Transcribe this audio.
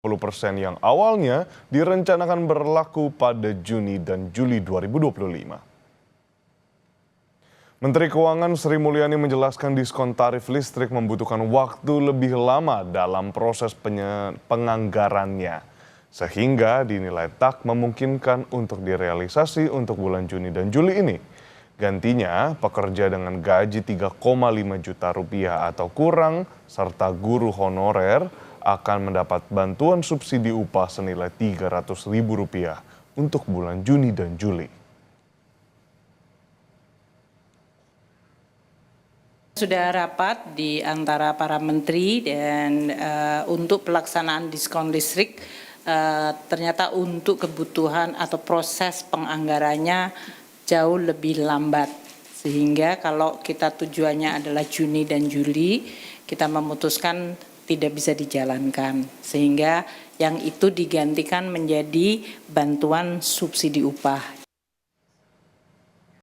10% yang awalnya direncanakan berlaku pada Juni dan Juli 2025. Menteri Keuangan Sri Mulyani menjelaskan diskon tarif listrik membutuhkan waktu lebih lama dalam proses penganggarannya, sehingga dinilai tak memungkinkan untuk direalisasi untuk bulan Juni dan Juli ini. Gantinya, pekerja dengan gaji 3,5 juta rupiah atau kurang, serta guru honorer akan mendapat bantuan subsidi upah senilai Rp300.000 untuk bulan Juni dan Juli. Sudah rapat di antara para menteri dan untuk pelaksanaan diskon listrik ternyata untuk kebutuhan atau proses penganggarannya jauh lebih lambat. Sehingga kalau kita tujuannya adalah Juni dan Juli, kita memutuskan tidak bisa dijalankan. Sehingga yang itu digantikan menjadi bantuan subsidi upah.